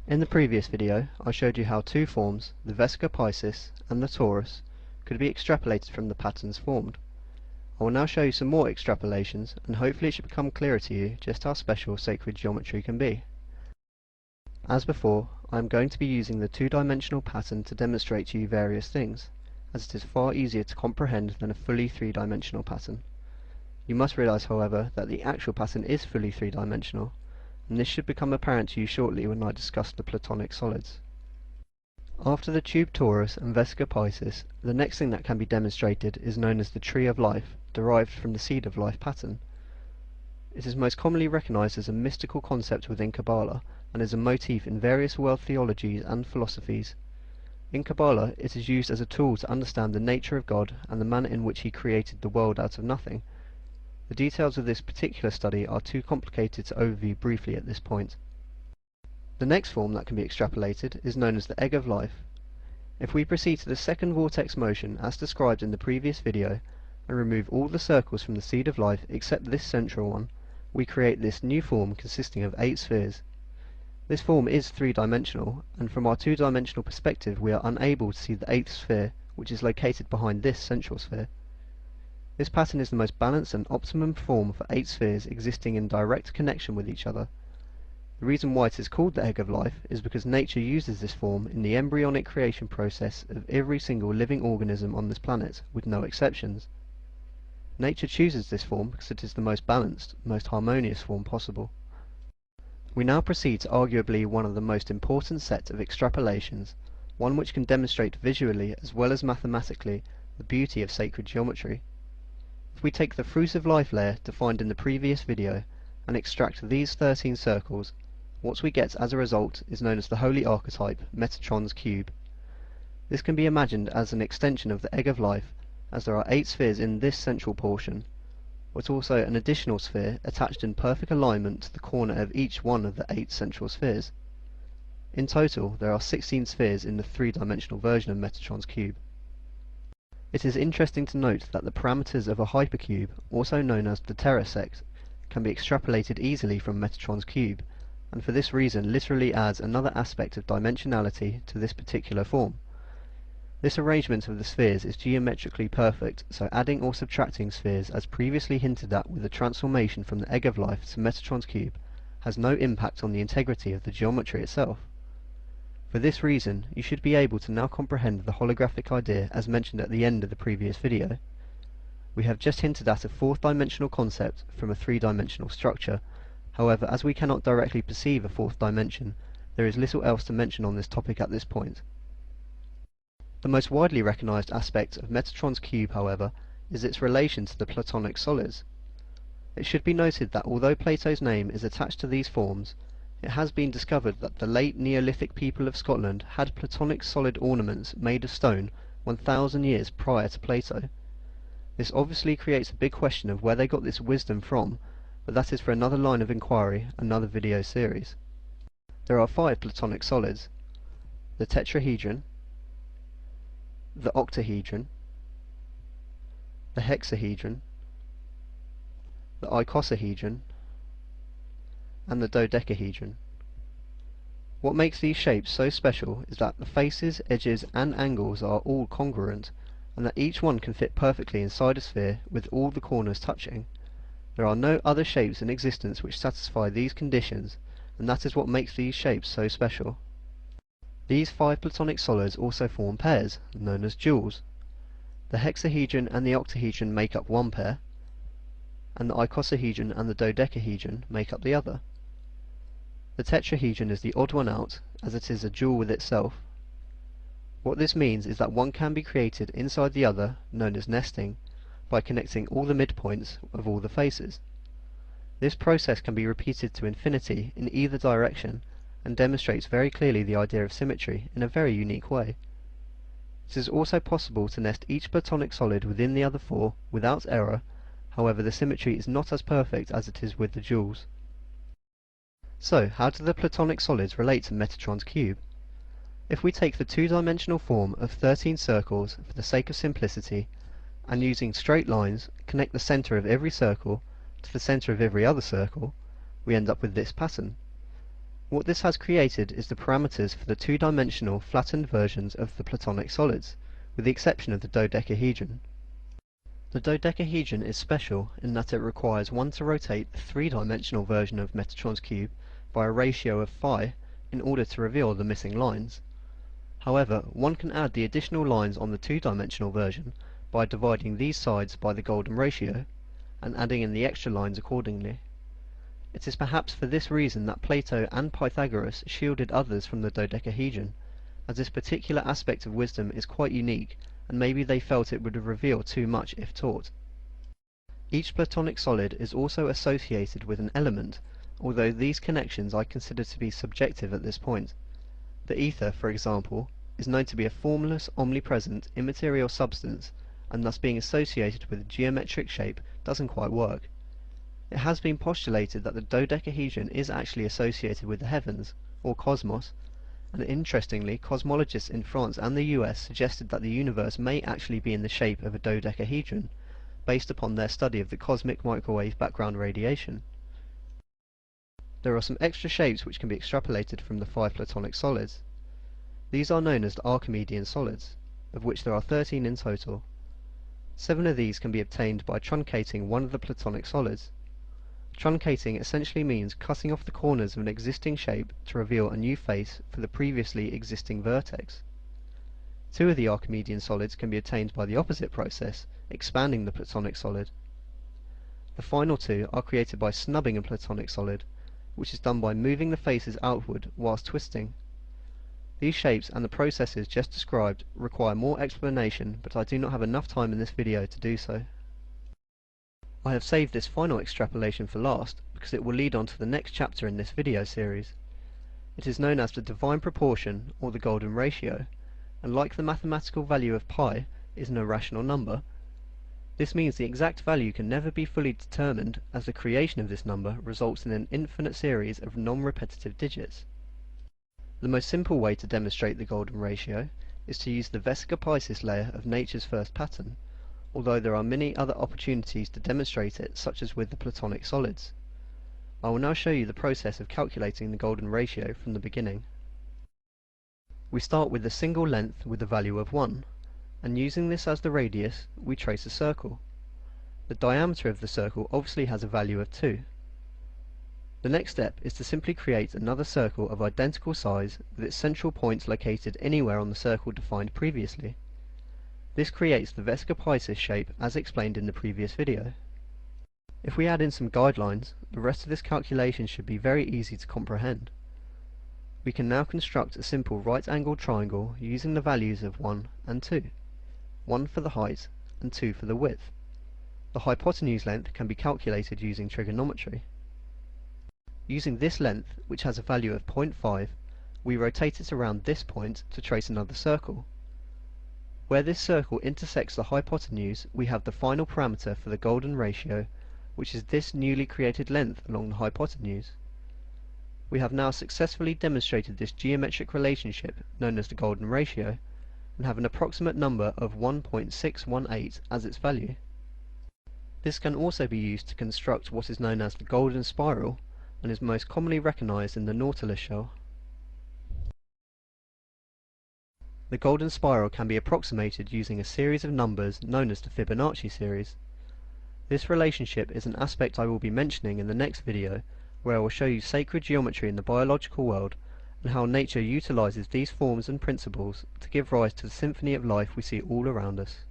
In the previous video, I showed you how two forms, the Vesica Piscis and the torus, could be extrapolated from the patterns formed. I will now show you some more extrapolations, and hopefully it should become clearer to you just how special sacred geometry can be. As before, I am going to be using the two-dimensional pattern to demonstrate to you various things, as it is far easier to comprehend than a fully three-dimensional pattern. You must realise, however, that the actual pattern is fully three-dimensional, and this should become apparent to you shortly when I discuss the Platonic solids. After the tube torus and Vesica Piscis, the next thing that can be demonstrated is known as the tree of life, derived from the seed of life pattern. It is most commonly recognised as a mystical concept within Kabbalah, and is a motif in various world theologies and philosophies. In Kabbalah, it is used as a tool to understand the nature of God and the manner in which He created the world out of nothing. The details of this particular study are too complicated to overview briefly at this point. The next form that can be extrapolated is known as the egg of life. If we proceed to the second vortex motion as described in the previous video, and remove all the circles from the seed of life except this central one, we create this new form consisting of 8 spheres. This form is three-dimensional, and from our two-dimensional perspective we are unable to see the 8th sphere, which is located behind this central sphere. This pattern is the most balanced and optimum form for 8 spheres existing in direct connection with each other. The reason why it is called the egg of life is because nature uses this form in the embryonic creation process of every single living organism on this planet, with no exceptions. Nature chooses this form because it is the most balanced, most harmonious form possible. We now proceed to arguably one of the most important sets of extrapolations, one which can demonstrate visually as well as mathematically the beauty of sacred geometry. If we take the fruit of life layer defined in the previous video and extract these 13 circles, what we get as a result is known as the holy archetype, Metatron's cube. This can be imagined as an extension of the egg of life, as there are 8 spheres in this central portion, but also an additional sphere attached in perfect alignment to the corner of each one of the 8 central spheres. In total, there are 16 spheres in the three-dimensional version of Metatron's cube. It is interesting to note that the parameters of a hypercube, also known as the terasect, can be extrapolated easily from Metatron's cube, and for this reason literally adds another aspect of dimensionality to this particular form. This arrangement of the spheres is geometrically perfect, so adding or subtracting spheres as previously hinted at with the transformation from the egg of life to Metatron's cube has no impact on the integrity of the geometry itself. For this reason, you should be able to now comprehend the holographic idea as mentioned at the end of the previous video. We have just hinted at a fourth-dimensional concept from a three-dimensional structure. However, as we cannot directly perceive a fourth dimension, there is little else to mention on this topic at this point. The most widely recognized aspect of Metatron's cube, however, is its relation to the Platonic solids. It should be noted that although Plato's name is attached to these forms, it has been discovered that the late Neolithic people of Scotland had Platonic solid ornaments made of stone 1,000 years prior to Plato. This obviously creates a big question of where they got this wisdom from, but that is for another line of inquiry, another video series. There are 5 Platonic solids: the tetrahedron, the octahedron, the hexahedron, the icosahedron, and the dodecahedron. What makes these shapes so special is that the faces, edges and angles are all congruent, and that each one can fit perfectly inside a sphere with all the corners touching. There are no other shapes in existence which satisfy these conditions, and that is what makes these shapes so special. These 5 Platonic solids also form pairs, known as duals. The hexahedron and the octahedron make up one pair, and the icosahedron and the dodecahedron make up the other. The tetrahedron is the odd one out, as it is a dual with itself. What this means is that one can be created inside the other, known as nesting, by connecting all the midpoints of all the faces. This process can be repeated to infinity in either direction, and demonstrates very clearly the idea of symmetry in a very unique way. It is also possible to nest each Platonic solid within the other 4 without error, however the symmetry is not as perfect as it is with the duals. So, how do the Platonic solids relate to Metatron's cube? If we take the two-dimensional form of 13 circles for the sake of simplicity, and using straight lines connect the centre of every circle to the centre of every other circle, we end up with this pattern. What this has created is the parameters for the two-dimensional flattened versions of the Platonic solids, with the exception of the dodecahedron. The dodecahedron is special in that it requires one to rotate the three-dimensional version of Metatron's cube by a ratio of phi in order to reveal the missing lines. However, one can add the additional lines on the two-dimensional version by dividing these sides by the golden ratio and adding in the extra lines accordingly. It is perhaps for this reason that Plato and Pythagoras shielded others from the dodecahedron, as this particular aspect of wisdom is quite unique, and maybe they felt it would reveal too much if taught. Each Platonic solid is also associated with an element, although these connections I consider to be subjective at this point. The ether, for example, is known to be a formless, omnipresent, immaterial substance, and thus being associated with a geometric shape doesn't quite work. It has been postulated that the dodecahedron is actually associated with the heavens, or cosmos, and interestingly, cosmologists in France and the US suggested that the universe may actually be in the shape of a dodecahedron, based upon their study of the cosmic microwave background radiation. There are some extra shapes which can be extrapolated from the 5 Platonic solids. These are known as the Archimedean solids, of which there are 13 in total. 7 of these can be obtained by truncating one of the Platonic solids. Truncating essentially means cutting off the corners of an existing shape to reveal a new face for the previously existing vertex. 2 of the Archimedean solids can be attained by the opposite process, expanding the Platonic solid. The final 2 are created by snubbing a Platonic solid, which is done by moving the faces outward whilst twisting. These shapes and the processes just described require more explanation, but I do not have enough time in this video to do so. I have saved this final extrapolation for last because it will lead on to the next chapter in this video series. It is known as the divine proportion, or the golden ratio, and like the mathematical value of pi is an irrational number, this means the exact value can never be fully determined, as the creation of this number results in an infinite series of non-repetitive digits. The most simple way to demonstrate the golden ratio is to use the Vesica Piscis layer of nature's first pattern, although there are many other opportunities to demonstrate it, such as with the Platonic solids. I will now show you the process of calculating the golden ratio from the beginning. We start with a single length with the value of 1, and using this as the radius, we trace a circle. The diameter of the circle obviously has a value of 2. The next step is to simply create another circle of identical size with its central points located anywhere on the circle defined previously. This creates the Vesica Piscis shape as explained in the previous video. If we add in some guidelines, the rest of this calculation should be very easy to comprehend. We can now construct a simple right-angled triangle using the values of 1 and 2, 1 for the height and 2 for the width. The hypotenuse length can be calculated using trigonometry. Using this length, which has a value of 0.5, we rotate it around this point to trace another circle. Where this circle intersects the hypotenuse, we have the final parameter for the golden ratio, which is this newly created length along the hypotenuse. We have now successfully demonstrated this geometric relationship, known as the golden ratio, and have an approximate number of 1.618 as its value. This can also be used to construct what is known as the golden spiral, and is most commonly recognized in the Nautilus shell. The golden spiral can be approximated using a series of numbers known as the Fibonacci series. This relationship is an aspect I will be mentioning in the next video, where I will show you sacred geometry in the biological world and how nature utilizes these forms and principles to give rise to the symphony of life we see all around us.